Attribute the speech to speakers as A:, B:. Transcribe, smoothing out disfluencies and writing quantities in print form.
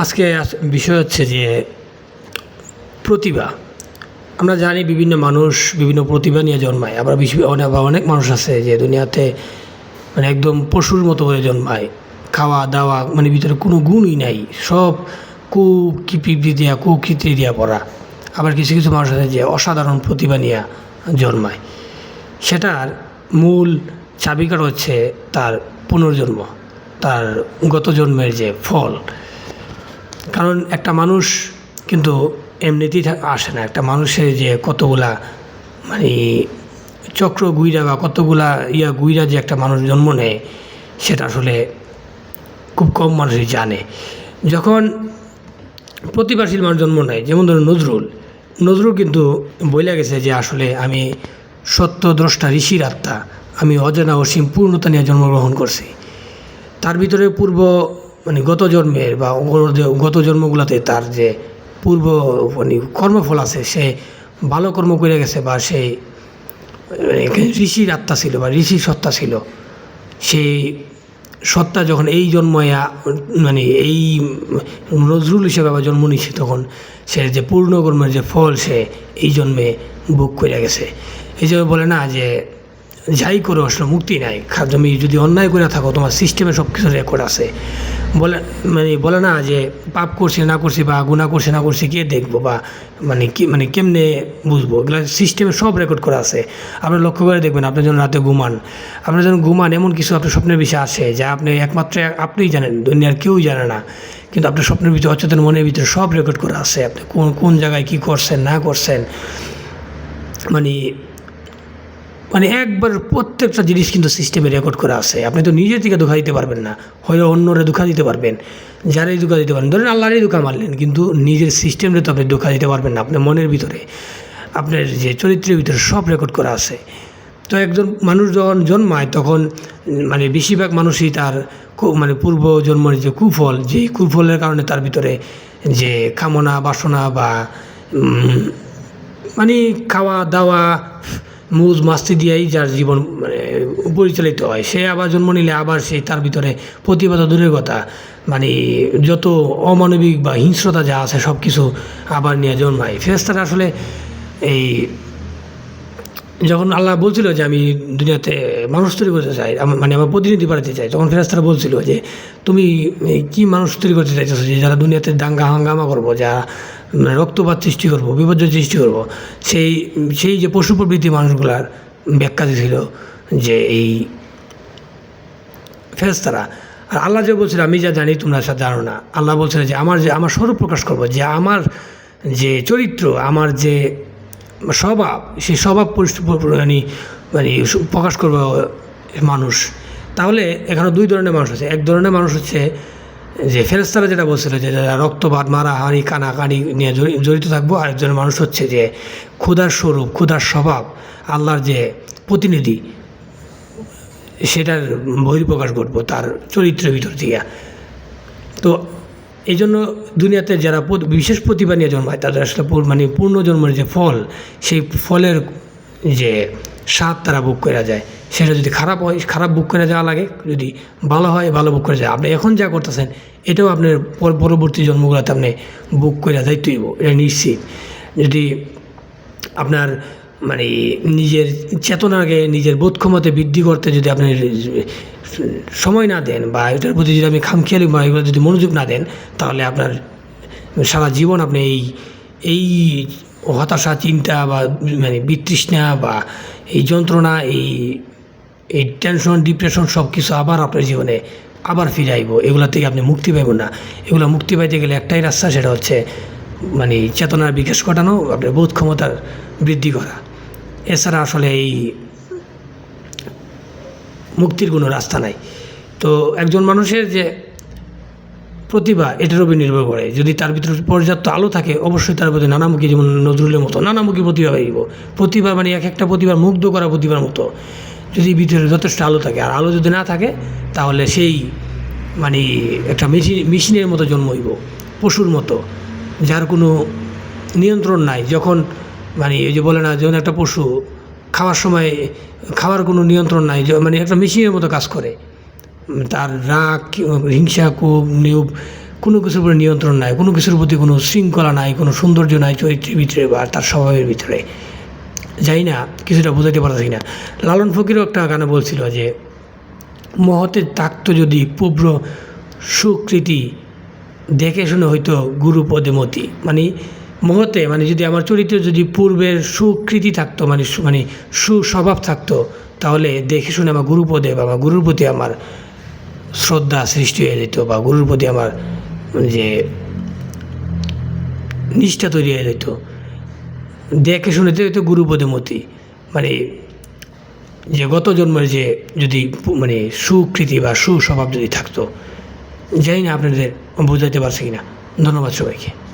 A: আজকে বিষয় হচ্ছে যে প্রতিভা। আমরা জানি বিভিন্ন মানুষ বিভিন্ন প্রতিভা নিয়ে জন্মায়, আবার অনেক মানুষ আছে যে দুনিয়াতে মানে একদম পশুর মতো হয়ে জন্মায়, খাওয়া দাওয়া মানে ভিতরে কোনো গুণই নাই, সব কুকৃতি দিয়া পড়া। আবার কিছু কিছু মানুষ আছে যে অসাধারণ প্রতিভা নিয়ে জন্মায়। সেটার মূল চাবিকাঠ হচ্ছে তার পুনর্জন্ম, তার গত জন্মের যে ফল। কারণ একটা মানুষ কিন্তু এমনিতেই আসে না। একটা মানুষের যে কতগুলা মানে চক্র গুইরা বা কতগুলা গুইরা যে একটা মানুষ জন্ম নেয়, সেটা আসলে খুব কম মানুষই জানে। যখন প্রতিভাশীল মানুষ জন্ম নেয়, যেমন ধরুন নজরুল কিন্তু বইলা গেছে যে আসলে আমি সত্যদ্রষ্টা ঋষির আত্মা, আমি অজানা অসীম পূর্ণতা নিয়ে জন্মগ্রহণ করছি। তার ভিতরে মানে গত জন্মের বা গত জন্মগুলোতে তার যে পূর্ব মানে কর্মফল আছে, সে ভালো কর্ম করে গেছে বা সে ঋষির আত্মা ছিল বা ঋষির সত্তা ছিল। সেই সত্তা যখন এই জন্ময়া মানে এই নজরুল হিসেবে আবার জন্ম নিচ্ছে, তখন সে যে পূর্ণকর্মের যে ফল সে এই জন্মে ভোগ করে গেছে। এই জন্য বলে না যে যাই করো আসলে মুক্তি নাই। তুমি যদি অন্যায় করে থাকো, তোমার সিস্টেমে সব কিছু রেকর্ড আছে। বলে না যে পাপ করছি না করছি বা গুনাহ করছি না করছি কে দেখবো বা কেমনে বুঝবো, এগুলো সিস্টেমে সব রেকর্ড করা আছে। আপনি লক্ষ্য করে দেখবেন, আপনি যখন রাতে ঘুমান এমন কিছু আপনার স্বপ্নের বিষয় আসে যা আপনি একমাত্র আপনিই জানেন, দুনিয়ার কেউই জানে না। কিন্তু আপনার স্বপ্নের ভিতরে, অচেতন মনের ভিতরে সব রেকর্ড করা আছে। আপনি কোন জায়গায় কী করছেন না করছেন, মানে একবার প্রত্যেকটা জিনিস কিন্তু সিস্টেমে রেকর্ড করা আছে। আপনি তো নিজের থেকে ধোঁকা দিতে পারবেন না, হয়তো অন্যরে ধোঁকা দিতে পারবেন, যারাই ধোঁকা দিতে পারেন। ধরেন আল্লাহরই ধোঁকা মারলেন, কিন্তু নিজের সিস্টেমে তো আপনি ধোঁকা দিতে পারবেন না। আপনার মনের ভিতরে, আপনার যে চরিত্রের ভিতরে সব রেকর্ড করা আছে। তো একজন মানুষ যখন জন্মায়, তখন মানে বেশিরভাগ মানুষই তার পূর্ব জন্মের যে কুফল, যে কুফলের কারণে তার ভিতরে যে কামনা বাসনা বা খাওয়া দাওয়া মুজ মাস্তি দিয়েই যার জীবন পরিচালিত হয়, সে আবার জন্ম নিলে আবার সেই তার ভিতরে প্রতিভা দূরের কথা, যত অমানবিক বা হিংস্রতা যা আছে সব কিছু আবার নিয়ে জন্মায়। ফেরেশতারা আসলে এই যখন আল্লাহ বলছিল যে আমি দুনিয়াতে মানুষ তৈরি করতে চাই, আমার প্রতিনিধি বাড়াতে চাই, তখন ফেরেশতারা বলছিল যে তুমি কি মানুষ তৈরি করতে চাইতেছো যে যারা দুনিয়াতে দাঙ্গা হাঙ্গামা করবো, যা রক্তপাত সৃষ্টি করবো, বিপর্যয় সৃষ্টি করবো। সেই যে পশু প্রবৃত্তি মানুষগুলার ব্যাখ্যা দিয়েছিল যে এই ফেরেশতারা। আর আল্লাহ যে বলছিল আমি যা জানি তোমরা জানো না, আল্লাহ বলছিল যে আমার স্বরূপ প্রকাশ করবো, যে আমার যে চরিত্র, আমার যে স্বভাব, সেই স্বভাব প্রকাশ করবো মানুষ। তাহলে এখানে দুই ধরনের মানুষ আছে। এক ধরনের মানুষ হচ্ছে যে ফেরেশতারা যেটা বলছিল যে যারা রক্তপাত মারাহানি কানাকানি নিয়ে জড়িত থাকবো। আরেকজনের মানুষ হচ্ছে যে ক্ষুধার স্বরূপ, ক্ষুধার স্বভাব, আল্লাহর যে প্রতিনিধি, সেটার বহিঃপ্রকাশ ঘটবো তার চরিত্রের ভিতর দিয়ে। তো এই জন্য দুনিয়াতে যারা বিশেষ প্রতিভা নিয়ে জন্মায়, তাদের আসলে পূর্ণজন্মের যে ফল, সেই ফলের যে স্বাদ তারা ভোগ করা যায়। সেটা যদি খারাপ হয়, খারাপ ভোগ করে যাওয়া লাগে, যদি ভালো হয়, ভালো ভোগ করে যায়। আপনি এখন যা করতেছেন এটাও আপনার পরবর্তী জন্মগুলোতে আপনি ভোগ করে যাইতেই, এটা নিশ্চিত। যদি আপনার নিজের চেতনাকে, নিজের বোধ ক্ষমতা বৃদ্ধি করতে যদি আপনি সময় না দেন, বা এটার প্রতি যদি আপনি খামখেয়ালি বা এগুলো যদি মনোযোগ না দেন, তাহলে আপনার সারা জীবন আপনি এই হতাশা, চিন্তা বা বিতৃষ্ণা বা এই যন্ত্রণা, এই টেনশন, ডিপ্রেশন সব কিছু আবার আপনার জীবনে আবার ফিরে আইব। এগুলো থেকে আপনি মুক্তি পাইব না। এগুলো মুক্তি পাইতে গেলে একটাই রাস্তা, সেটা হচ্ছে চেতনার বিকাশ ঘটানো, আপনার বোধ ক্ষমতার বৃদ্ধি করা। এছাড়া আসলে এই মুক্তির কোনো রাস্তা নাই। তো একজন মানুষের যে প্রতিভা, এটার উপর নির্ভর করে। যদি তার ভিতরে পর্যাপ্ত আলো থাকে, অবশ্যই তার প্রতি নানামুখী, যেমন নজরুলের মতো নানামুখী প্রতিভা পাইব। প্রতিভা এক একটা প্রতিভা মুগ্ধ করা প্রতিভার মতো, যদি ভিতরে যথেষ্ট আলো থাকে। আর আলো যদি না থাকে, তাহলে সেই একটা মেশিনের মতো জন্ম হইব, পশুর মতো, যার কোনো নিয়ন্ত্রণ নাই। যখন এই যে বলে না, যখন একটা পশু খাওয়ার সময় খাওয়ার কোনো নিয়ন্ত্রণ নাই, একটা মেশিনের মতো কাজ করে। তার রাগ, হিংসা, কোনো কিছুর উপরে নিয়ন্ত্রণ নাই, কোনো কিছুর প্রতি কোনো শৃঙ্খলা নাই, কোনো সৌন্দর্য নাই চরিত্রের ভিতরে বা তার স্বভাবের ভিতরে। জানি না কিছুটা বোঝাতে পারছি না। লালন ফকিরও একটা গানে বলছিল যে মহতে থাকতো যদি পূর্ব সুকৃতি, দেখে শুনে হয়তো গুরুপদে মতি। মানে মহতে মানে যদি আমার চরিত্রে যদি পূর্বের সুকৃতি থাকতো, মানে সুস্বভাব থাকতো, তাহলে দেখে শুনে আমার গুরুপদে বা আমার গুরুর প্রতি আমার শ্রদ্ধা সৃষ্টি হয়ে যেত, বা গুরুর প্রতি আমার যে নিষ্ঠা তৈরি হয়ে যেত। দেখে শুনেতে হয়তো গুরুপদে মতি, মানে যে গত জন্মের যে যদি মানে সুকৃতি বা সুস্বভাব যদি থাকতো। জানি না আপনাদের বোঝাতে পারছি কিনা। ধন্যবাদ সবাইকে।